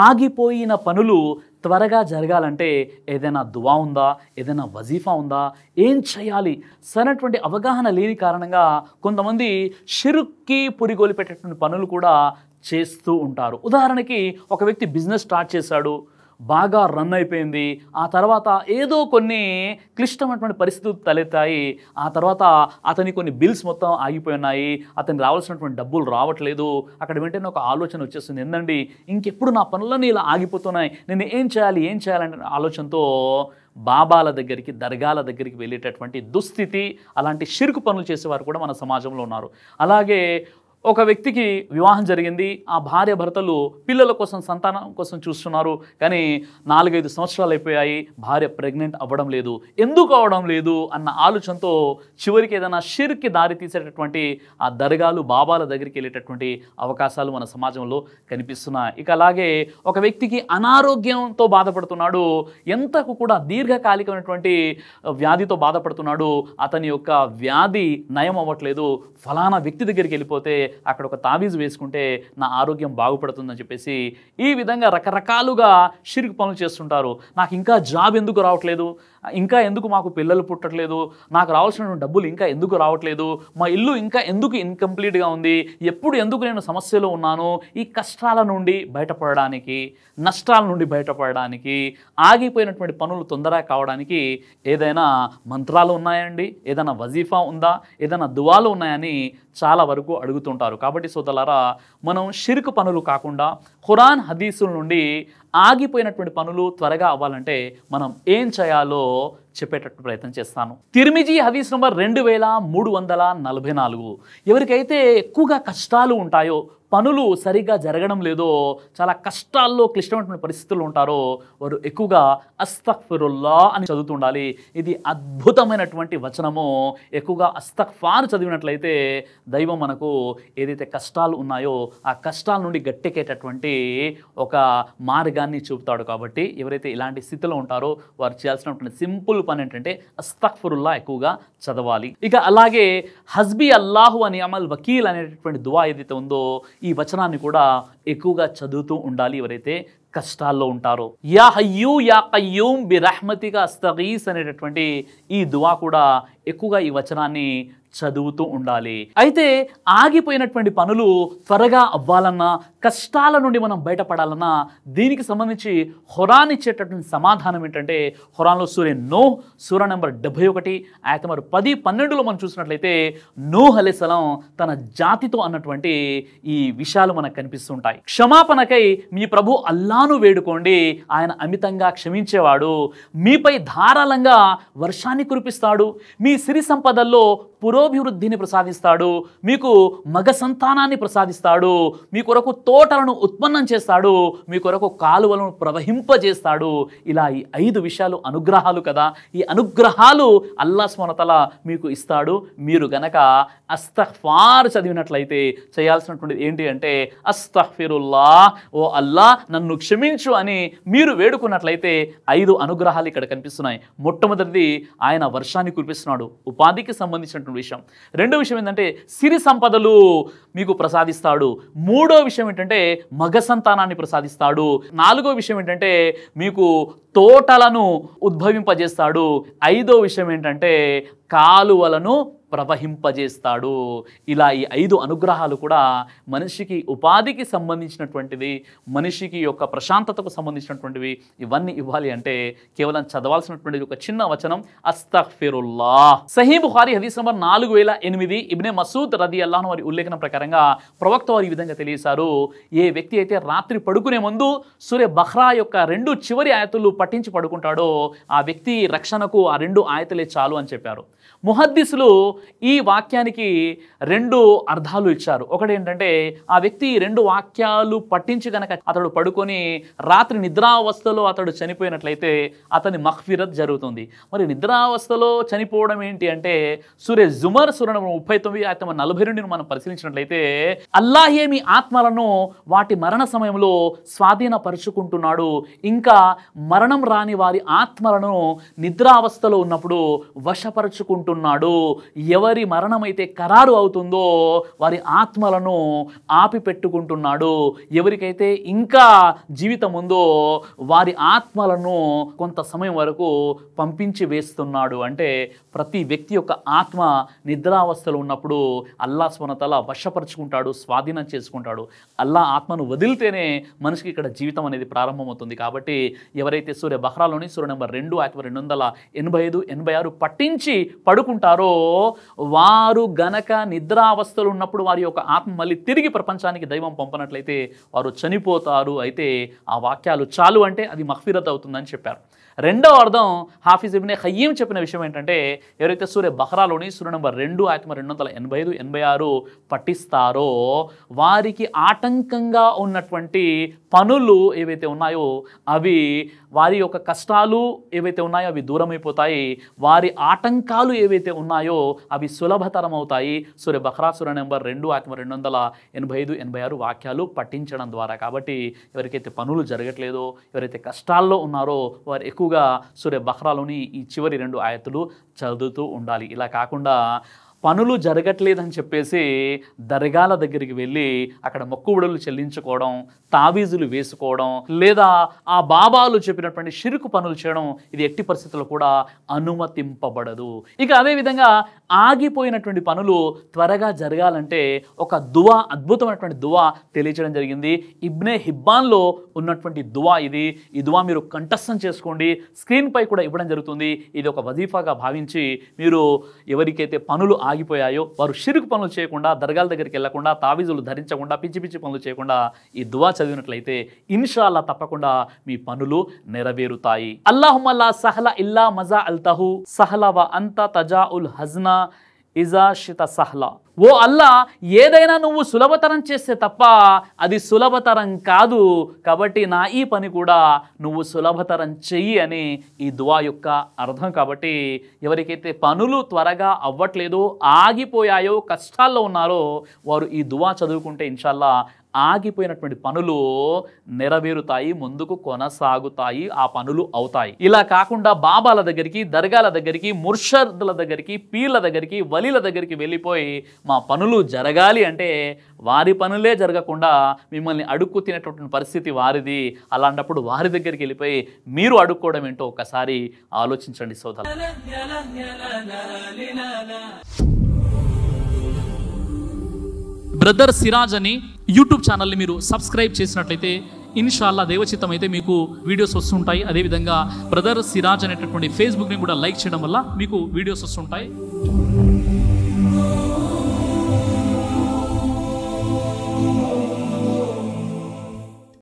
ఆగిపోయిన పనులు త్వరగా జరగాలంటే ఏదైనా దువా ఉందా, ఏదైనా వజీఫా ఉందా, ఏం చేయాలి సరైనటువంటి అవగాహన లేని కారణంగా కొంతమంది షిర్క్కి పురిగోలు పెట్టేటువంటి పనులు కూడా చేస్తూ ఉంటారు. ఉదాహరణకి ఒక వ్యక్తి బిజినెస్ స్టార్ట్ చేశాడు, బాగా రన్ అయిపోయింది, ఆ తర్వాత ఏదో కొన్ని క్లిష్టమైనటువంటి పరిస్థితులు తలెత్తాయి, ఆ తర్వాత అతని కొన్ని బిల్స్ మొత్తం ఆగిపోయి ఉన్నాయి, అతనికి రావాల్సినటువంటి డబ్బులు రావట్లేదు. అక్కడ వెంటనే ఒక ఆలోచన వచ్చేస్తుంది, ఏందండి ఇంకెప్పుడు నా పనులన్నీ ఇలా ఆగిపోతున్నాయి, నేను ఏం చేయాలనే ఆలోచనతో బాబాల దగ్గరికి, దర్గాల దగ్గరికి వెళ్ళేటటువంటి దుస్థితి, అలాంటి షిర్కు పనులు చేసేవారు కూడా మన సమాజంలో ఉన్నారు. అలాగే ఒక వ్యక్తికి వివాహం జరిగింది, ఆ భార్య భర్తలు పిల్లల కోసం, సంతానం కోసం చూస్తున్నారు, కానీ 4-5 సంవత్సరాలు అయిపోయాయి, భార్య ప్రెగ్నెంట్ అవ్వడం లేదు. ఎందుకు అవ్వడం లేదు అన్న ఆలోచనతో చివరికి ఏదైనా షిర్క్కి దారి తీసేటటువంటి ఆ దర్గాలు, బాబాల దగ్గరికి వెళ్ళేటటువంటి అవకాశాలు మన సమాజంలో కనిపిస్తున్నాయి. ఇక అలాగే ఒక వ్యక్తికి అనారోగ్యంతో బాధపడుతున్నాడు, ఎంతకు కూడా దీర్ఘకాలికమైనటువంటి వ్యాధితో బాధపడుతున్నాడు, అతని యొక్క వ్యాధి నయం అవ్వట్లేదు, ఫలానా వ్యక్తి దగ్గరికి వెళ్ళిపోతే అక్కడ ఒక తాబీజు వేసుకుంటే నా ఆరోగ్యం బాగుపడుతుందని చెప్పేసి ఈ విధంగా రకరకాలుగా షిర్క్ పనులు చేస్తుంటారు. నాకు ఇంకా జాబ్ ఎందుకు రావట్లేదు, ఇంకా ఎందుకు మాకు పిల్లలు పుట్టట్లేదు, నాకు రావాల్సిన డబ్బులు ఇంకా ఎందుకు రావట్లేదు, మా ఇల్లు ఇంకా ఎందుకు ఇన్కంప్లీట్గా ఉంది, ఎందుకు నేను సమస్యలో ఉన్నాను, ఈ కష్టాల నుండి బయటపడడానికి, నష్టాల నుండి బయటపడడానికి, ఆగిపోయినటువంటి పనులు తొందరగా కావడానికి ఏదైనా మంత్రాలు ఉన్నాయండి, ఏదైనా వజీఫా ఉందా, ఏదైనా దువాలు ఉన్నాయని చాలా వరకు అడుగుతుంటారు. కాబట్టి సోదరులారా, మనం షిర్క్ పనులు కాకుండా ఖురాన్ హదీసుల నుండి ఆగిపోయినటువంటి పనులు త్వరగా అవ్వాలంటే మనం ఏం చేయాలో చెప్పేటట్టు ప్రయత్నం చేస్తాను. తిర్మిజీ హదీస్ నంబర్ 2344. ఎవరికైతే ఎక్కువగా కష్టాలు ఉంటాయో, పనులు సరిగ్గా జరగడం లేదో, చాలా కష్టాల్లో క్లిష్టమైనటువంటి పరిస్థితుల్లో ఉంటారో వారు ఎక్కువగా అస్తగ్ఫిరుల్లా అని చదువుతుండాలి. ఇది అద్భుతమైనటువంటి వచనము. ఎక్కువగా అస్తగ్ఫార్ చదివినట్లయితే దైవం మనకు ఏదైతే కష్టాలు ఉన్నాయో ఆ కష్టాల నుండి గట్టెక్కేటటువంటి ఒక మార్గాన్ని చూపుతాడు. కాబట్టి ఎవరైతే ఇలాంటి స్థితిలో ఉంటారో వారు చేయాల్సినటువంటి సింపుల్ పని ఏంటంటే అస్తగ్ఫిరుల్లా ఎక్కువగా చదవాలి. ఇక అలాగే హస్బీ అల్లాహు అని అమల్ వకీల్ అనేటటువంటి దువా ఏదైతే ఉందో ఈ వచనాన్ని కూడా ఎక్కువగా చదువుతూ ఉండాలి ఎవరైతే కష్టాల్లో ఉంటారో. యా హయ్యూ యా కయ్యూమ్ బిరహ్మతికా అస్తగీస్ అనేటటువంటి ఈ దువా కూడా ఎక్కువగా ఈ వచనాన్ని చదువుతూ ఉండాలి. అయితే ఆగిపోయినటువంటి పనులు త్వరగా అవ్వాలన్నా, కష్టాల నుండి మనం బయటపడాలన్నా దీనికి సంబంధించి ఖురాన్ ఇచ్చేటటువంటి సమాధానం ఏంటంటే, ఖురాన్లో సూరే నూహ్ సూరా నెంబర్ 71 ఆయత నెంబర్ 10-12లో మనం చూసినట్లయితే నూహ్ అలైహిస్సలాం తన జాతితో అన్నటువంటి ఈ విషయాలు మనకు కనిపిస్తుంటాయి. క్షమాపణకై మీ ప్రభు అల్లాను వేడుకోండి, ఆయన అమితంగా క్షమించేవాడు, మీపై ధారాళంగా వర్షాన్ని కురిపిస్తాడు, మీ సిరి సంపదల్లో పురోభివృద్ధిని ప్రసాదిస్తాడు, మీకు మగ సంతానాన్ని ప్రసాదిస్తాడు, మీ కొరకు తోటలను ఉత్పన్నం చేస్తాడు, మీ కొరకు కాలువలను ప్రవహింపజేస్తాడు. ఇలా ఈ 5 విషయాలు అనుగ్రహాలు కదా. ఈ అనుగ్రహాలు అల్లాహ్ సుబ్హానహు వ తఆలా మీకు ఇస్తాడు. మీరు గనక అస్తగ్ఫార్ చదివినట్లయితే చేయాల్సినటువంటిది ఏంటి అంటే అస్తగ్ఫిరుల్లా, ఓ అల్లా నన్ను క్షమించు అని మీరు వేడుకున్నట్లయితే 5 అనుగ్రహాలు ఇక్కడ కనిపిస్తున్నాయి. మొట్టమొదటిది ఆయన వర్షాన్ని కురిపిస్తున్నాడు, ఉపాధికి సంబంధించినటువంటి విషయం. రెండో విషయం ఏంటంటే సిరి సంపదలు మీకు ప్రసాదిస్తాడు. మూడో విషయం ఏంటంటే మగ సంతానాన్ని ప్రసాదిస్తాడు. నాలుగో విషయం ఏంటంటే మీకు తోటలను ఉద్భవింపజేస్తాడు. ఐదో విషయం ఏంటంటే కాలువలను ప్రవహింపజేస్తాడు. ఇలా ఈ 5 అనుగ్రహాలు కూడా మనిషికి ఉపాధికి సంబంధించినటువంటిది, మనిషికి యొక్క ప్రశాంతతకు సంబంధించినటువంటివి. ఇవన్నీ ఇవ్వాలి అంటే కేవలం చదవాల్సినటువంటిది ఒక చిన్న వచనం అస్తగ్ఫిరుల్లా. సహీ బుఖారీ హదీస్ నంబర్ 4008 ఇబ్నే మసూద్ రదియల్లాహు అన్హు వారి ఉల్లేఖనం ప్రకారంగా ప్రవక్త వారు ఈ విధంగా తెలియజేశారు, ఏ వ్యక్తి అయితే రాత్రి పడుకునే ముందు సూరే బఖ్రా యొక్క 2 చివరి ఆయతులు పఠించి పడుకుంటాడో ఆ వ్యక్తి రక్షణకు ఆ 2 ఆయతులే చాలు అని చెప్పారు. ముహద్దీసులు ఈ వాక్యానికి 2 అర్థాలు ఇచ్చారు. ఒకటి ఏంటంటే ఆ వ్యక్తి 2 వాక్యాలు పట్టించి కనుక అతడు పడుకొని రాత్రి నిద్రావస్థలో అతడు చనిపోయినట్లయితే అతని మగ్ఫిరత్ జరుగుతుంది. మరి నిద్రావస్థలో చనిపోవడం ఏంటి అంటే సూరే జుమర్ సూరా 39 ఆయత 42ని మనం పరిశీలించినట్లయితే అల్లాహే మీ ఆత్మలను వాటి మరణ సమయంలో స్వాధీనపరుచుకుంటున్నాడు, ఇంకా మరణం రాని వారి ఆత్మలను నిద్రావస్థలో ఉన్నప్పుడు వశపరుచుకుంటున్నాడు. ఎవరి మరణమైతే ఖరారు అవుతుందో వారి ఆత్మలను ఆపిపెట్టుకుంటున్నాడు. ఎవరికైతే ఇంకా జీవితం ఉందో వారి ఆత్మలను కొంత సమయం వరకు పంపించి వేస్తున్నాడు. అంటే ప్రతి వ్యక్తి యొక్క ఆత్మ నిద్రావస్థలో ఉన్నప్పుడు అల్లా సుబ్హానహు వ తఆలా వశపరుచుకుంటాడు, స్వాధీనం చేసుకుంటాడు. అల్లా ఆత్మను వదిలితేనే మనిషికి ఇక్కడ జీవితం అనేది ప్రారంభమవుతుంది. కాబట్టి ఎవరైతే సూర్య బహ్రాలోని సూర్య నెంబర్ 2 ఆయత 285, 86 పట్టించి పడుకుంటారో వారు గనక నిద్రావస్థలు ఉన్నప్పుడు వారి యొక్క ఆత్మ మళ్ళీ తిరిగి ప్రపంచానికి దైవం పంపనట్లయితే వారు చనిపోతారు. అయితే ఆ వాక్యాలు చాలు అంటే అది మగ్ఫిరత్ అవుతుందని చెప్పారు. రెండవ అర్థం హాఫిజ్ ఇబ్నే ఖయ్యీమ్ చెప్పిన విషయం ఏంటంటే ఎవరైతే సూర్య బహ్రాలోని సూర్య నెంబర్ 2 ఆయత 285, 86 పఠిస్తారో వారికి ఆటంకంగా ఉన్నటువంటి పనులు ఏవైతే ఉన్నాయో అవి వారి యొక్క కష్టాలు ఏవైతే ఉన్నాయో అవి దూరమైపోతాయి. వారి ఆటంకాలు ఏవైతే ఉన్నాయో అవి సులభతరం అవుతాయి సూర్య బహ్రా సూర్య నెంబర్ 2 ఆయత 285, 86 వాక్యాలు పఠించడం ద్వారా. కాబట్టి ఎవరికైతే పనులు జరగట్లేదో ఎవరైతే కష్టాల్లో ఉన్నారో వారు ఎక్కువగా సూర్య బహ్రాలోని ఈ చివరి 2 ఆయతులు చదువుతూ ఉండాలి. ఇలా కాకుండా పనులు జరగట్లేదని చెప్పేసి దర్గాల దగ్గరికి వెళ్ళి అక్కడ మొక్కుబడులు చెల్లించుకోవడం, తావీజులు వేసుకోవడం, లేదా ఆ బాబాలు చెప్పినటువంటి షిరుకు పనులు చేయడం ఇది ఎట్టి పరిస్థితుల్లో కూడా అనుమతింపబడదు. ఇక అదేవిధంగా ఆగిపోయినటువంటి పనులు త్వరగా జరగాలంటే ఒక దువా, అద్భుతమైనటువంటి దువా తెలియజేయడం జరిగింది. ఇబ్నే హిబ్బాన్లో ఉన్నటువంటి దువా ఇది. ఈ దువా మీరు కంఠస్థం చేసుకోండి, స్క్రీన్పై కూడా ఇవ్వడం జరుగుతుంది. ఇది ఒక వజీఫాగా భావించి మీరు ఎవరికైతే పనులు ఆగిపోయాయో వారు షిరుకు పనులు చేయకుండా, దర్గాల దగ్గరికి వెళ్లకుండా, తావీజులు ధరించకుండా, పిచ్చి పిచ్చి పనులు చేయకుండా ఈ దువా చదివినట్లయితే ఇన్షాల్లా తప్పకుండా మీ పనులు నెరవేరుతాయి. అల్లాహుమ్మ లా సహల ఇల్లా మజా అల్తహు సహల వ అంత తజాఉల్ హజ్నా ఇజా షిత సహల. ఓ అల్లా, ఏదైనా నువ్వు సులభతరం చేస్తే తప్ప అది సులభతరం కాదు, కాబట్టి నా ఈ పని కూడా నువ్వు సులభతరం చెయ్యి అని ఈ దువా యొక్క అర్థం. కాబట్టి ఎవరికైతే పనులు త్వరగా అవ్వట్లేదో, ఆగిపోయాయో, కష్టాల్లో ఉన్నారో వారు ఈ దువా చదువుకుంటే ఇన్షాల్లా ఆగిపోయినటువంటి పనులు నెరవేరుతాయి, ముందుకు కొనసాగుతాయి, ఆ పనులు అవుతాయి. ఇలా కాకుండా బాబాల దగ్గరికి, దర్గాల దగ్గరికి, ముర్షద్ల దగ్గరికి, పీర్ల దగ్గరికి, వలీల దగ్గరికి వెళ్ళిపోయి మా పనులు జరగాలి అంటే వారి పనులే జరగకుండా మిమ్మల్ని అడుక్కు తినేటటువంటి పరిస్థితి వారిది. అలాంటప్పుడు వారి దగ్గరికి వెళ్ళిపోయి మీరు అడుక్కోవడం ఏంటో ఒకసారి ఆలోచించండి సోదరులు. బ్రదర్ సిరాజ్ అని యూట్యూబ్ ఛానల్ని మీరు సబ్స్క్రైబ్ చేసినట్లయితే ఇన్షాల్లా దేవచిత్తం అయితే మీకు వీడియోస్ వస్తుంటాయి. అదేవిధంగా బ్రదర్ సిరాజ్ అనేటటువంటి ఫేస్బుక్ని కూడా లైక్ చేయడం వల్ల మీకు వీడియోస్ వస్తుంటాయి.